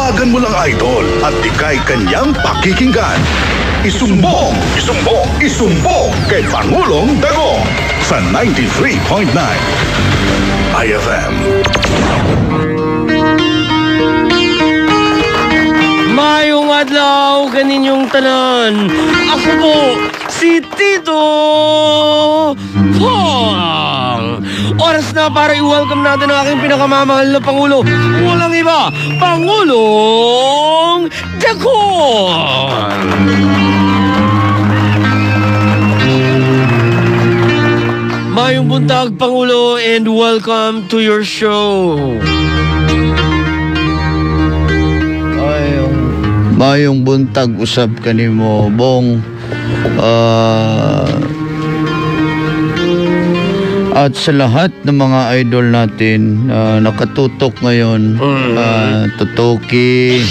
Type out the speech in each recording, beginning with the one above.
Tawagan mo lang idol at ikay kanyang pakikinggan. Isumbong kay Pangulong Dagong sa 93.9 IFM. Mayong adlaw kaninyong tanan. Ako po si Tito Pong. Oras na para i-welcome natin ang aking pinakamamahal na Pangulo. Walang iba, Pangulong Dagong. Mayong buntag, Pangulo, and welcome to your show. Mayong buntag usab kanimo Bong. At sa lahat ng mga idol natin nakatutok ngayon, Tutuki,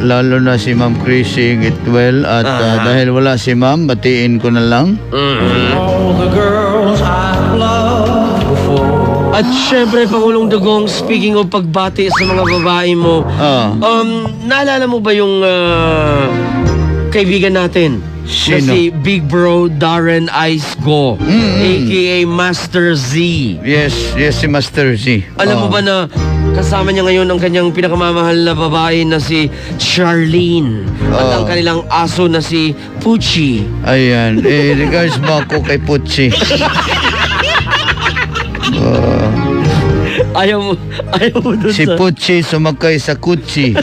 lalo na si Ma'am Chrissy Gitwell, at dahil wala si Ma'am, batiin ko na lang. All the girls I loved before. At syempre, Pangulong Dagong, speaking of pagbati sa mga babae mo, naalala mo ba yung kaibigan natin? Sino? Na si Big Bro Darren Ice Go, aka Master Z. Yes, si Master Z. Alam mo ba na kasama niya ngayon ang kanyang pinakamamahal na babae na si Charlene at ang kanilang aso na si Pucci. Ayan, regards mo ako kay Pucci. Ayaw mo dun Si Pucci sumakay sa kutsi.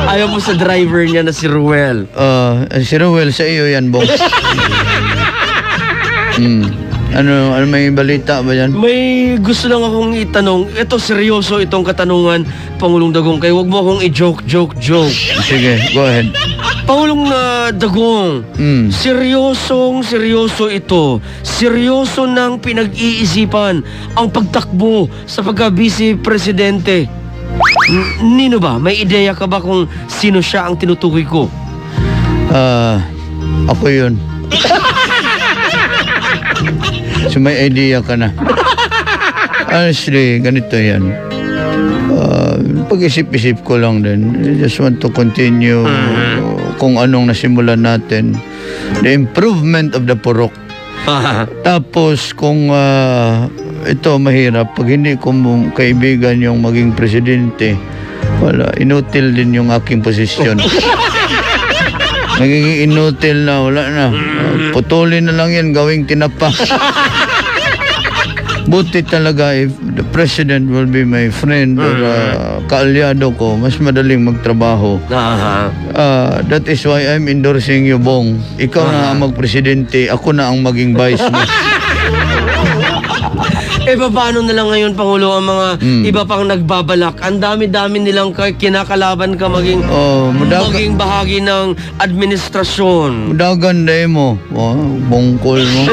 Ayaw mo sa driver niya na si Ruel. Si Ruel, sa iyo yan, Bong. Ano may balita ba yan? May gusto lang akong itanong. Ito, seryoso itong katanungan, Pangulong Dagong. Kaya huwag mo akong i-joke. Sige, go ahead. Pangulong Dagong, seryoso ito. Seryoso nang pinag-iisipan ang pagtakbo sa pagka-vice presidente. Nino ba? May ideya ka ba kung sino siya ang tinutukoy ko? Ako yun. So may idea ka na. Honestly, ganito yan. Pag-isip-isip ko lang din. I just want to continue kung anong nasimulan natin. The improvement of the purok. Tapos kung ito mahirap, pag hindi ko kaibigan yung maging presidente, wala, inutil din yung aking posisyon. Nagiging inutil na, wala na. Putulin na lang yan, gawing tinapa. Buti talaga if the president will be my friend or kaalyado ko, mas madaling magtrabaho. That is why I'm endorsing you, Bong. Ikaw na ang magpresidente, ako na ang maging vice mo. Paano na lang ngayon, Pangulo, ang mga iba pang nagbabalak? Ang dami-dami nilang kinakalaban ka maging bahagi ng administrasyon. Mudagan na mo. Bongkol mo.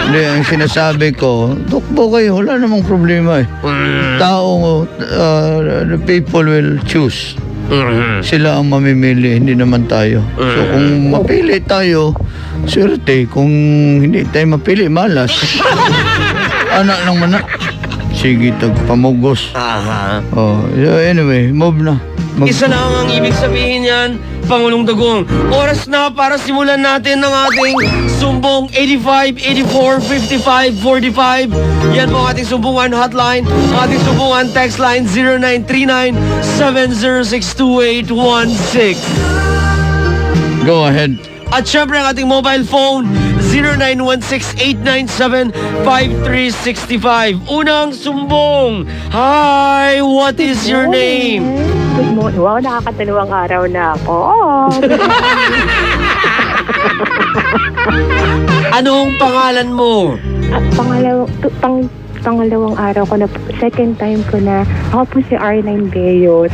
Hindi, ang sinasabi ko, tukbo kayo, wala namang problema eh. The people will choose. Sila ang mamimili, hindi naman tayo. So kung mapili tayo, swerte. Kung hindi tayo mapili, malas. Anak lang man na. Sige, tagpamugos. So anyway, move na. Isa lang ang ibig sabihin yan, Pangulong Dagong. Oras na para simulan natin ng ating sumbong 85, 84, 55, 45. Yan po ang ating sumbungan hotline. Ang ating sumbungan text line 0939-7062816. Go ahead. At syempre ang ating mobile phone 0916-897-5365. Unang sumbong. Hi, what is your name? Good morning. Wow, nakakataluwang araw na ako. Anong pangalan mo? Pangalawang araw ko na, second time ko na, ako po si Arline Beyot.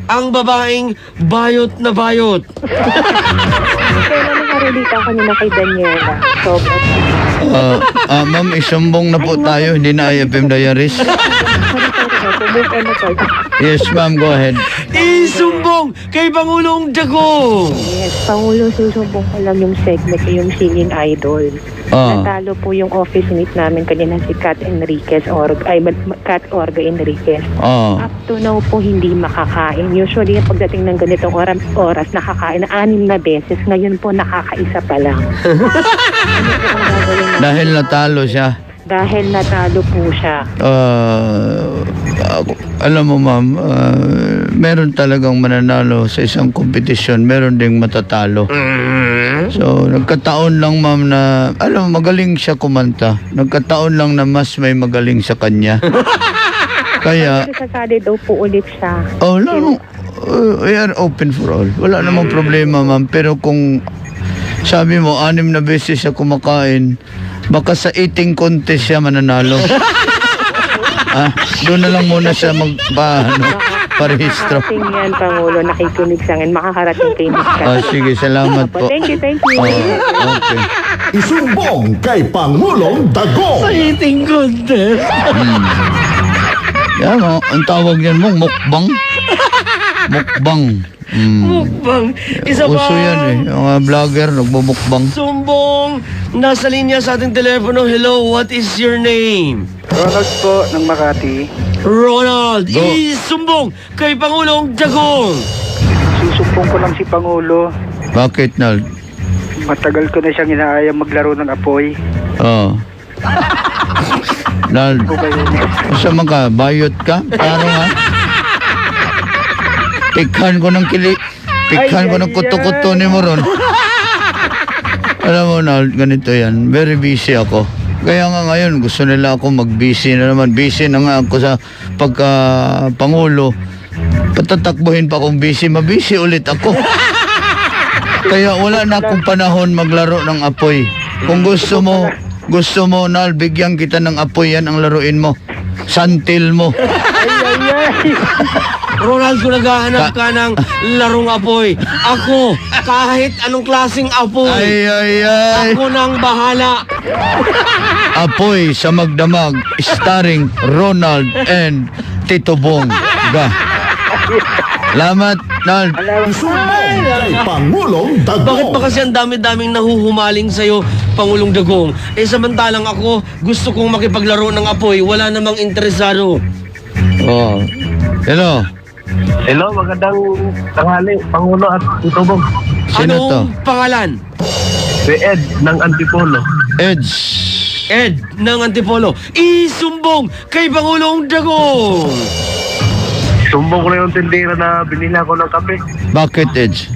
Ang babaeng bayot na bayot. Kaya naman nakarelita ako nila kay Daniela. So, Ma'am, isumbong na po tayo, hindi na IFM Diaries. Yes, ma'am, go ahead. Isumbong kay Pangulong Dagong. Yes, Pangulo, susumbong ko lang yung segment, yung singing idol. Natalo po yung office mate namin kanina si Kat Orga Enriquez. Up to now po hindi makakain. Usually pagdating ng ganitong oras nakakain na 6 na beses. Ngayon po nakakaisa pa lang. Dahil natalo siya. Dahil natalo po siya. Alam mo ma'am, meron talagang mananalo sa isang kompetisyon, meron ding matatalo. So, nagkataon lang ma'am na, alam mo, magaling siya kumanta. Nagkataon lang na mas may magaling sa kanya. Kaya, Sasali daw po ulit siya. we are open for all. Wala namang problema ma'am. Pero kung sabi mo, 6 na beses siya kumakain, baka sa eating contest siya mananalo. Doon na lang muna siya parehistro. Makakarating yan, Pangulo. Nakikinig sa akin. Makakarating kay Miss Kat. Sige, salamat po. Thank you. Okay. Isumbong kay Pangulong Dagong. Sa eating contest. Yan o, ang tawag yan mo, mukbang. Mukbang. Mukbang. Isa Uso pa. yan eh. Yung mga vlogger, nagbumukbang. Sumbong. Nasa linya sa ating telepono. Hello, what is your name? Ronald po ng Makati. Ronald. Go. Isumbong kay Pangulong Dagong. Susumpong ko lang si Pangulo. Bakit, Nal? Matagal ko na siyang inaayang maglaro ng apoy. Nal, Po kayo. masama ka? Bayot ka? Paro nga? Pikhan ko ng Pikhan ko ng kuto-kuto ni mo ron. Alam mo, Nal, ganito yan. Very busy ako. Kaya nga ngayon, gusto nila ako mag-busy na naman. Busy na nga ako sa pagka-pangulo. Patatakbuhin pa akong busy. Mabusy ulit ako. Kaya wala na akong panahon maglaro ng apoy. Kung gusto mo, Nal, bigyan kita ng apoy, yan ang laruin mo. Santil mo. Ronald, kung naghahanap ka ng larong apoy, ako, kahit anong klaseng apoy, Ay. ako nang bahala. Apoy sa magdamag, starring Ronald and Tito Bong. Salamat, Nal. Isumbong kay Pangulong Dagong. Bakit ba kasi ang dami-daming nahuhumaling sa'yo, Pangulong Dagong? Samantalang ako, gusto kong makipaglaro ng apoy, wala namang interesado. Hello. Hello, magandang tanghali, Pangulo at Tutubong. Sino to? Anong pangalan? Si Ed ng Antipolo. Eds. Ed ng Antipolo. Isumbong kay Pangulong Dagong. Sumbong ko na yung tindera na binila ko ng kape. Bakit, Eds?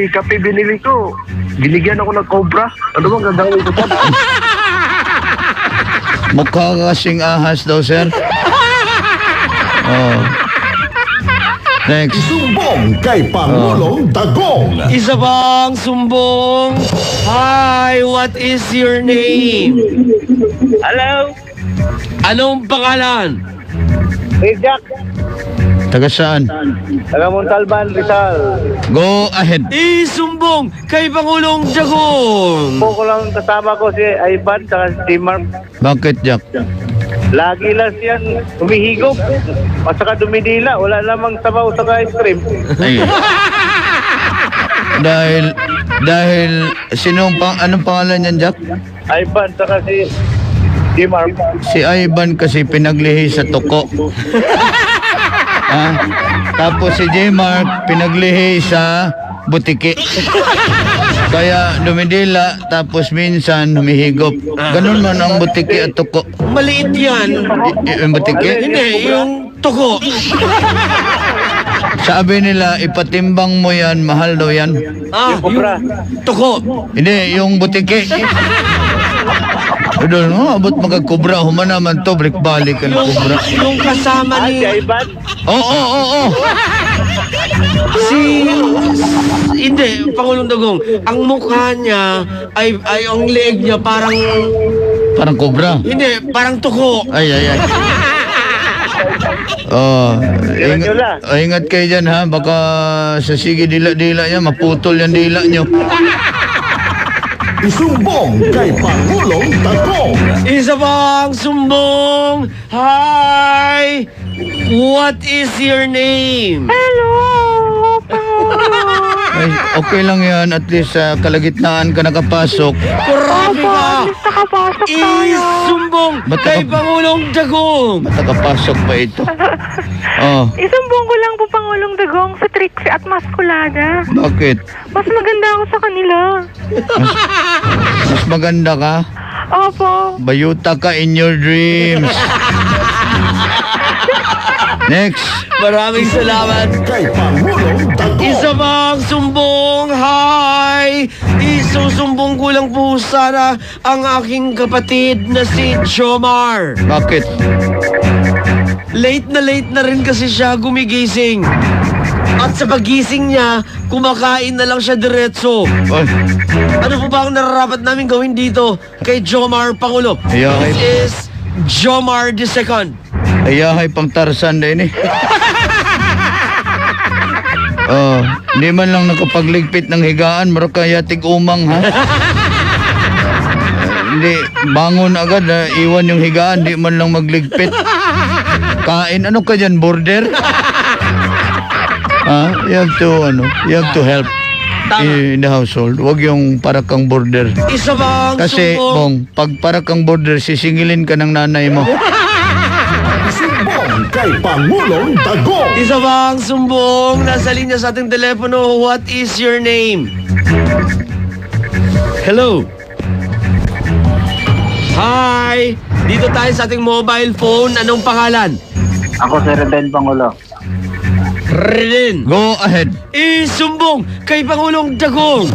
Kape binili ko. Binigyan ako ng cobra. Ano bang gagawin ko pa? Mukha ka kasing ahas daw, sir. Next. Isumbong kay Pangulong Dagong. Isa bang sumbong? Hi, what is your name? Hello? Anong pangalan? Hey, Jack. Taga saan? Taga Montalban, Rizal. Go ahead. Isumbong kay Pangulong Dagong. Po ko lang kasama ko si Ivan at si Mark. Bakit, Jack? Lagi lang siyan humihigop. At saka dumidila. Wala namang sabaw sa ice cream. Ay. dahil anong pangalan niyan, Jack? Ivan saka si Mark. Si Ivan kasi pinaglihi sa tuko. Tapos si J. Mark pinaglihi sa butiki. Kaya dumidila, tapos minsan humihigop. Ganun man ang butiki at tuko. Maliit yan. Yung butiki? Hindi, yung tuko. Sabi nila, ipatimbang mo yan, mahal daw yan. Yung tuko. Hindi, yung butiki. Doon, abot magkakubra. Humanaman to, balik ka ng kubra. Yung kasama Si ni... Ivan. Oo. Hindi, Pangulong Dagong. Ang mukha niya ay ang leeg niya parang... Parang kubra. Hindi, parang tuko. Ay. Ingat kayo dyan ha. Baka sa sige dila-dila niya, maputol yung dila nyo. Isumbong kay Pangulong Dagong. Isa bang sumbong? Hi! What is your name? Ay, okay lang yan. At least sa kalagitnaan ka nakapasok. Grabe ka! Nakapasok tayo. isumbong Ba't kay naka- Pangulong Dagong. Matakapasok pa ito. Oh, Isumbong ko lang po Pangulong Dagong sa Trixie at Maskulada. bakit? Mas maganda ako sa kanila. Mas maganda ka? Opo. Bayuta ka in your dreams. Next. Maraming salamat. Kay Pangulong Dagong. Isa pang sumbong, hi! Isusumbong ko lang po sana ang aking kapatid na si Jomar. Bakit? Late na rin kasi siya gumigising. At sa pagising niya, kumakain na lang siya diretso. Oy, Ano po ba ang nararapat namin gawin dito kay Jomar Pangulo? Ayaw. This is Jomar II. ayahay pang Tarzan din eh. Oh, hindi man lang nakapagligpit ng higaan, marakayatig umang ha. Hindi, bangon agad ha, iwan yung higaan, di man lang magligpit. Kain, ano ka dyan, border? You have to help in the household. Huwag yung para kang border. Isa pang Kasi, sumbong. Bong, pag para kang border, sisingilin ka ng nanay mo. Isumbong kay Pangulong Dagong. Isa bang sumbong? Nasa linya sa ating telepono. What is your name? Hello? Hi! Dito tayo sa ating mobile phone. Anong pangalan? Ako si Reden Pangulo. Reden. Go ahead. Isumbong kay Pangulong Dagong.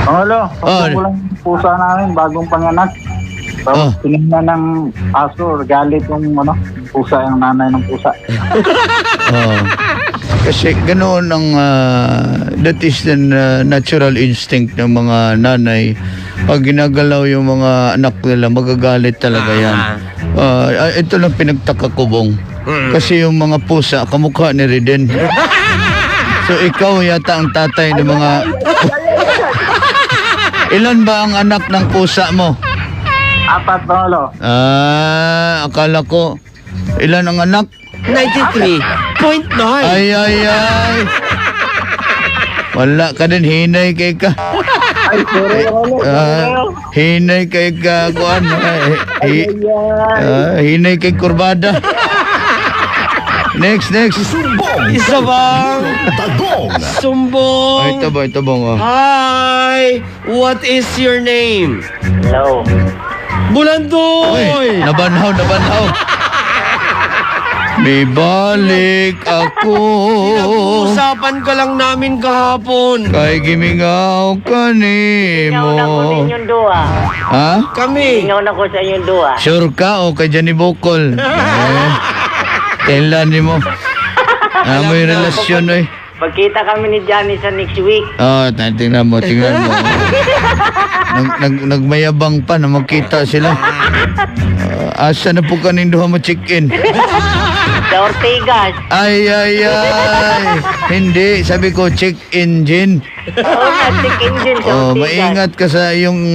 Pangulo, Oh. ko lang yung pusa namin, bagong panganak. Oh. Tapos tinignan ng aso, galit yung pusa, yung nanay ng pusa. Oh. Kasi ganoon ang that is the natural instinct ng mga nanay. Pag ginagalaw yung mga anak nila, magagalit talaga yan. Ito lang pinagtaka ko, Bong. Kasi yung mga pusa, kamukha ni Reden. So ikaw yata ang tatay ng mga... Ilan ba ang anak ng pusa mo? 4, Pangulo. Akala ko. Ilan ang anak? 93.9. Ay. Wala ka din, hinay kay ka. Ay, sorry, Pangulo. Hinay kay ka, kuan. Hinay kay kurbada. Next. Isumbong Isa bang Dagong. sumbong? Ito bong. Hi! What is your name? Hello. Bulandoy! Nabanhaw. May balik ako. Usapan ka lang namin kahapon. Kay gimingaw ka ni mo. dua. Ha? Kami. Ingaw na ko sa inyong dua. Sure ka o kay Johnny Bukol? Kailan ni mo? May relasyon eh. Pagkita kami ni Johnny sa next week. Tingnan mo. Nagmayabang pa na magkita sila. Asa na po kaning duha mo check-in? Sa Ortigas. Ay. Hindi, sabi ko check engine. Oo nga, check engine sa Ortigas. Maingat ka sa iyong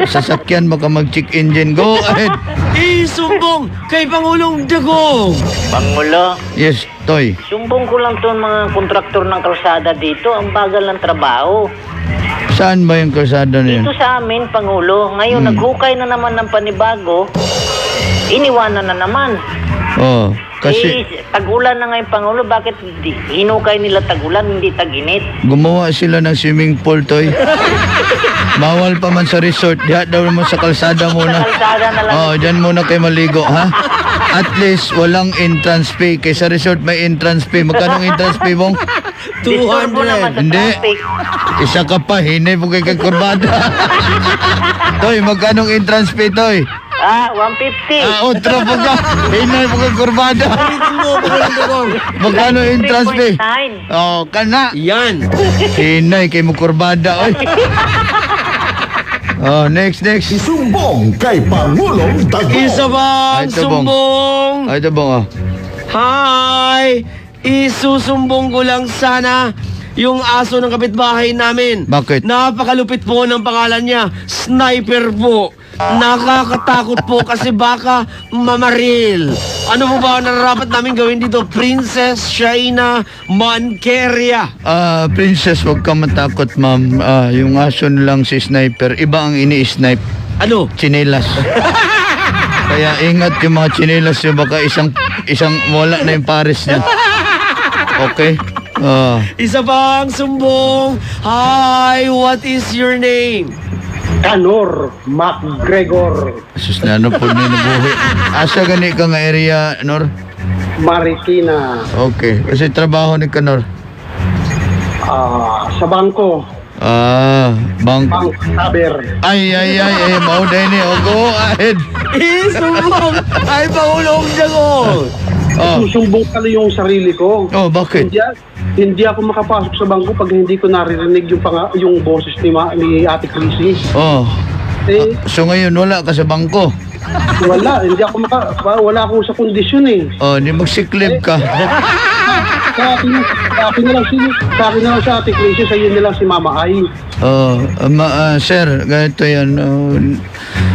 sasakyan, baka mag-check engine. Go ahead. Isumbong kay Pangulong Dagong. Pangulo, Yes, Toy. sumbong ko lang to mga kontraktor ng kalsada dito. Ang bagal ng trabaho. Saan ba yung kalsada na yun? Dito sa amin, Pangulo. Ngayon, naghukay na naman ng panibago. Iniwanan na naman. Kasi Tag-ulan na ngayon, Pangulo. Bakit hinukay nila tag-ulan, hindi tag-init? gumawa sila ng swimming pool, Toy. Bawal pa man sa resort. Diha daw naman sa kalsada Sa muna. kalsada na lang. Dyan muna kayo maligo, ha? At least, walang entrance fee. Kaya sa resort may entrance fee. Magkano ang entrance fee, Bong? Disturbo naman 200. sa Hindi. traffic. Isa ka pa, hinay mo kay kurbada. Toy, magkano ang entrance fee, Toy? 150. Otra pa ka. Hinay mo kay kurbada. Ulitin mo, Pangulong Dagong. Magkano ang entrance fee? 3.9. Kana. Yan. Hinay kay mo kurbada, oy. Next. Isumbong kay Pangulong Dagong. Isa bang Ito, Bong. sumbong? Ito, Bong, Hi! Isusumbong ko lang sana yung aso ng kapitbahay namin. Bakit? Napakalupit po ng pangalan niya. Sniper po. Nakakatakot po kasi baka mamaril. Ano po ba ang nararapat namin gawin dito? Princess Shaina Mankeria. Princess, huwag ka matakot, ma'am. Yung aso lang si sniper, iba ang ini-snipe. Ano? Chinelas. Kaya ingat yung mga chinelas nyo, baka isang wala na yung pares niya. Okay? Isa pang sumbong. Hi, what is your name? Kanor MacGregor Sus na, ano po na nabuhi. Asa gani ka nga area, Nor? Marikina Okay. Kasi trabaho ni Kanor. sa bangko, Bang. bank saber. Ay, mau day ni. Go ahead. Sumbong. Ay, Pangulong Dagong. Susumbong pala yung sarili ko. Bakit? Hindi ako makapasok sa bangko pag hindi ko naririnig yung boses ni Ate Chrissy. So ngayon wala ka sa bangko. Wala, wala akong sa kondisyon eh. Di magsiklib ka. Sa akin na lang si Ate Chrissy, sa iyo na lang si Mama Ay. Sir, ganito yan.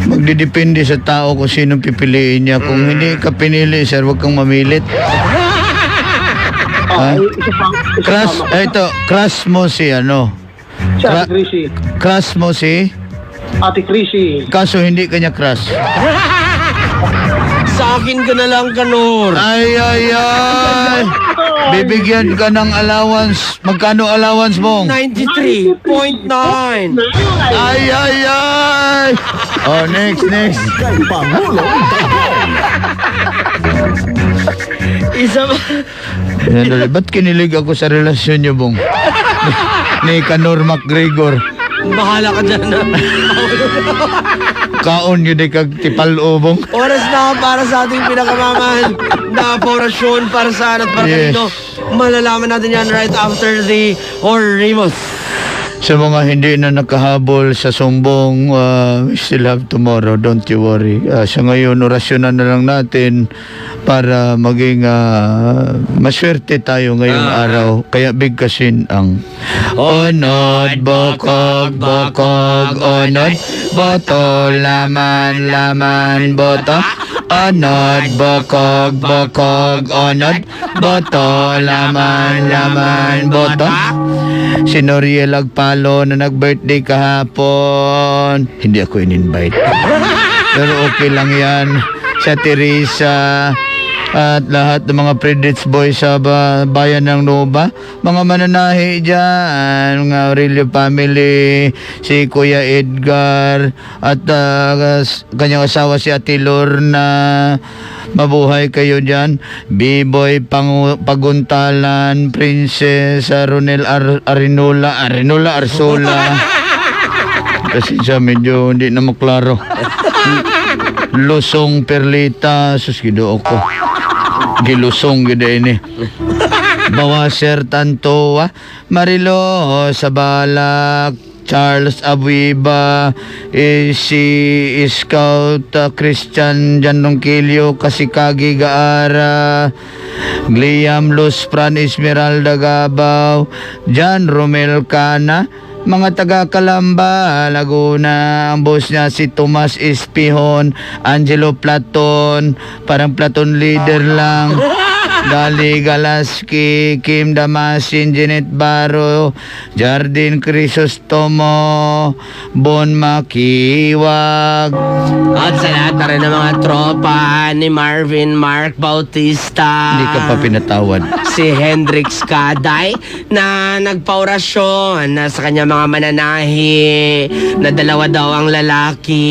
Magdidepende sa tao kung sino pipiliin niya. Kung hindi ka pinili, sir, huwag kang mamilit. Crush mo si ano? Si Ate Chrissy. Crush mo si? Ate Chrissy. Kaso hindi kanya crush. Sa akin ka na lang, Kanor. Ay. Bibigyan ka ng allowance. Magkano allowance mo? 93.9. Ay. Next. Barangay Pangulong Dagong. Isa pa. Ba't kinilig ako sa relasyon niyo, Bong? Ni Kanor MacGregor. Bahala ka dyan. Kaon yun ay kagtipalo, Bong. Oras na para sa ating pinakamamahal na porasyon para saan at para Yes. kanino. Malalaman natin yan right after the Orimos. Sa mga hindi na nakahabol sa sumbong, we still have tomorrow, don't you worry. Sa ngayon, orasyonan na lang natin para maging maswerte tayo ngayong araw. Kaya bigkasin ang onod, bokog, onod, boto, laman, boto. Onod, bokog, onod, boto, laman, boto. Si Noriel Agpalo na nag-birthday kahapon. Hindi ako in-invite. Pero okay lang yan. Sa Teresa at lahat ng mga Predits boys sa bayan ng Nova. Mga mananahi dyan, mga Aurelio family, si Kuya Edgar at kanyang asawa si Ate Lorna. Mabuhay kayo dyan. B-Boy Paguntalan, Princess Ronel Arinola Arsola. Kasi siya medyo hindi na maklaro. Lusong Perlita, susgido ako. Gilusong gida ini. Bawaser Tantoa, Marilo Sabalak, Charles Abuiba, si Scout Christian Janongkilio, Kasikagi Gaara, Gliam Luz Fran Esmeralda Gabaw, Jan Romel Cana, mga taga Calamba, Laguna, ang boss niya si Tomas Espihon, Angelo Platon, parang Platon leader lang. Dali Galaski, Kim Damasin, Janet Baro, Jardine Crisostomo, Bon Makiwag. At sa lahat na rin ng mga tropa ni Marvin Mark Bautista. Hindi ka pa pinatawad. Si Hendrix Kaday na nagpaorasyon na sa kanya mga mananahi na dalawa daw ang lalaki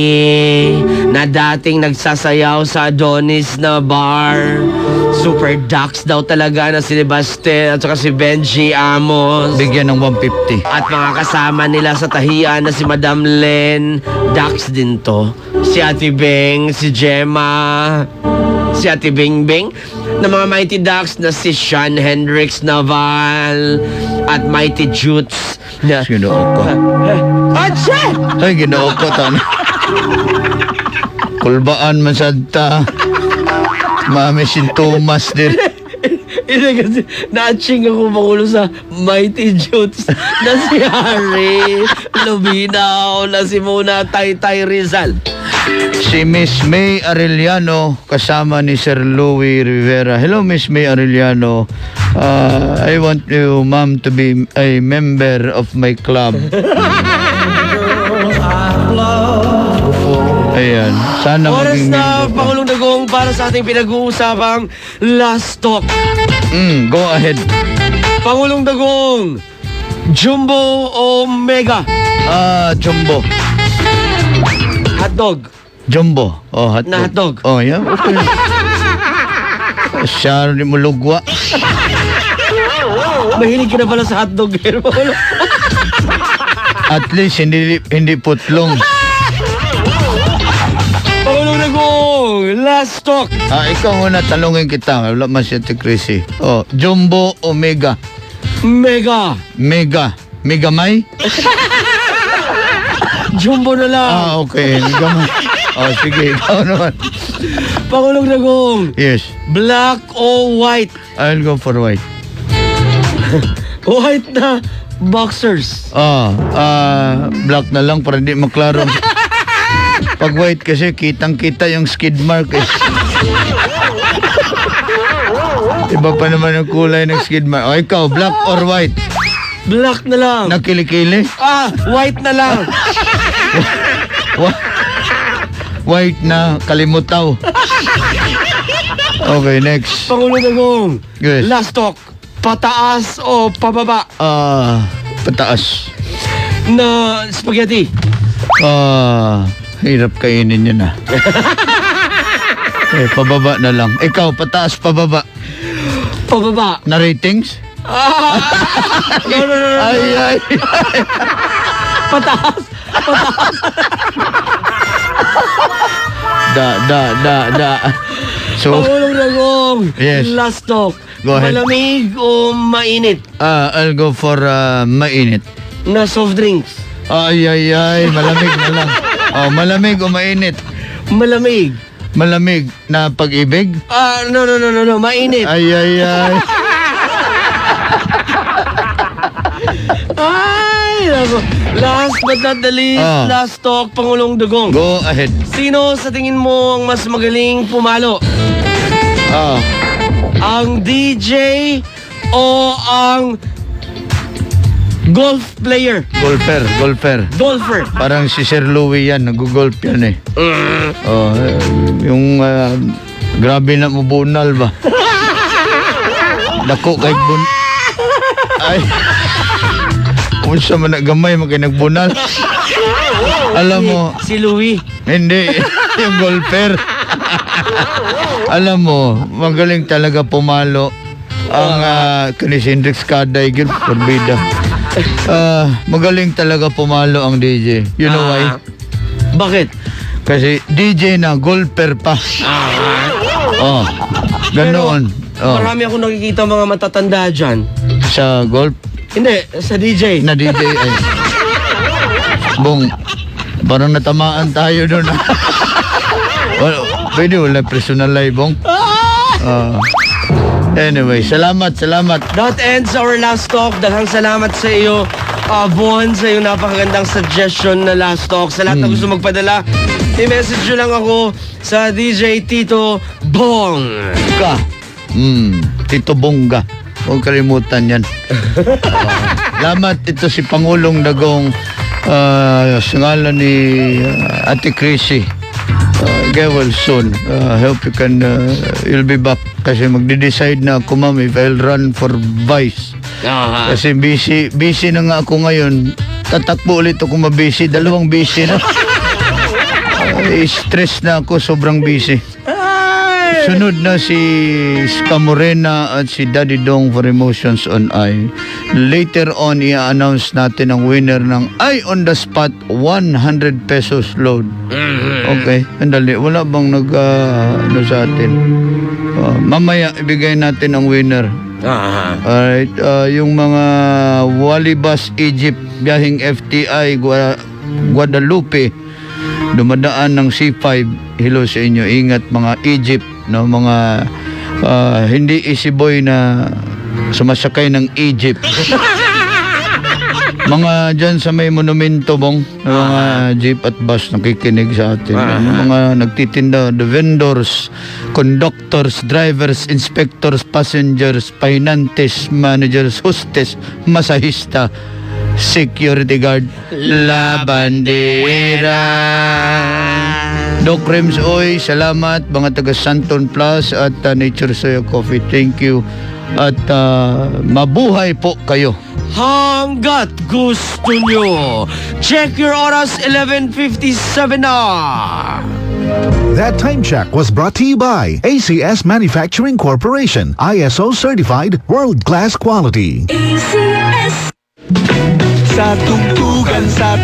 na dating nagsasayaw sa Adonis na bar. Super ducks daw talaga na si Sebastian at saka si Benji Amos. Bigyan ng 150. At mga kasama nila sa tahian na si Madam Len, ducks din to. Si Ate Beng, si Gemma, si Ate Bing Bing, na mga Mighty Ducks na si Sean Hendricks Naval at Mighty Jutes na... Ginoo ko. Atse! Ay, ginoo ko. Kulbaan man sadta. Mami si Thomas din. Hindi kasi na-aching ako magulo sa Mighty Jutes na si Harry Lubinaw, na si Muna Taytay Rizal. Si Miss May Arellano kasama ni Sir Louie Rivera. Hello, Miss May Arellano. I want you, ma'am, to be a member of my club. Ayan. Sana Oras maging na, member ka. Pangulong Dagong, para sa ating pinag-uusapang last talk. Go ahead. Pangulong Dagong, Jumbo o Mega? Jumbo. Hotdog. Jumbo. Oh, hotdog. Na hotdog. Oh, yeah. Okay. Siya rin mo lugwa. Mahilig ka na pala sa hotdog. At least hindi putlong. Pangulong Dagong, last talk. Ikaw muna, tanungin kita. Wala man siya ti Chrissy. Oh, Jumbo o Mega? Mega. Mega. Mega May? Jumbo na lang. Okay. Mega May. Oh, sige. Ikaw naman. Pangulong Dagong, Yes. black o white? I'll go for white. White na boxers. Black na lang para hindi maklaro. Pag white kasi, kitang-kita yung skid mark eh. Iba pa naman ang kulay ng skid mark. O ikaw, black or white? Black na lang. Nakili-kili? White na lang. White na kalimutaw. Okay, next. Pangulong Dagong, Yes. last talk. Pataas o pababa Pataas. na spaghetti? Hirap kainin yun pababa na lang. Ikaw, pataas, pababa. Pababa. Na ratings? No. Ay. Pataas. Da. So, Pangulong Dagong, Yes. last talk. Go ahead. Malamig o mainit I'll go for mainit. na soft drinks? Ay, malamig na lang. Malamig o mainit? Malamig. Malamig na pag-ibig? No, mainit. Ay. Ay, nako. Last but not the least, last talk, Pangulong Dagong. Go ahead. Sino sa tingin mo ang mas magaling pumalo? Ang DJ o ang golf player? Golfer. Golfer. Parang si Sir Louie yan, nag-golf yan eh. Yung grabe na mo bunal ba? Dako kay Ay. Kung sa man nagamay, magkinagbunal. Alam mo, Si Louie. hindi, yung golfer. Alam mo, magaling talaga pumalo ang kanis Hendrix Kaday, gil, forbida. Magaling talaga pumalo ang DJ. You know why? Bakit? Kasi DJ na, golfer pa. Ganoon. Marami akong nakikita mga matatanda dyan. Sa golf, Hindi, sa DJ. na DJ ay. Bong, parang natamaan tayo doon. Pwede wala personal live, Bong. Anyway, salamat. That ends our last talk. Daghang salamat sa iyo, Bon, sa iyong napakagandang suggestion na last talk. Sa lahat na gusto magpadala, i-message nyo lang ako sa DJ Tito Bong. Tito Bongga. Huwag kalimutan yan. Salamat, ito si Pangulong Dagong sa ngalan ni Ate Chrissy. Get well soon. Hope you can, you'll be back. Kasi magde-decide na ako, ma'am, if I'll run for vice. Kasi busy na nga ako ngayon. Tatakbo ulit ako mabisi. 2 busy na. Stress na ako, sobrang busy. Sunod na si Ska Morena at si Daddy Dong for Emotions on I. Later on, i-announce natin ang winner ng I on the Spot 100 pesos load. Okay, andali. Wala bang sa atin? Mamaya, ibigay natin ang winner. Alright, yung mga Walibus Egypt, biyahing FTI, Guadalupe, dumadaan ng C5. Hello sa inyo. Ingat mga Egypt, no, mga hindi easy boy na sumasakay ng Egypt. Mga dyan sa may monumento bong, mga jeep at bus nakikinig sa atin. Mga nagtitinda, the vendors, conductors, drivers, inspectors, passengers, finances, managers, hostess, masahista, security guard, la bandera. Doc Rems Oy, salamat mga taga Santon Plus at Nature Soya Coffee. Thank you. At mabuhay po kayo. Hanggat gusto nyo. Check your oras, 11:57 na. That time check was brought to you by ACS Manufacturing Corporation, ISO certified world-class quality. Sa tungtugan sa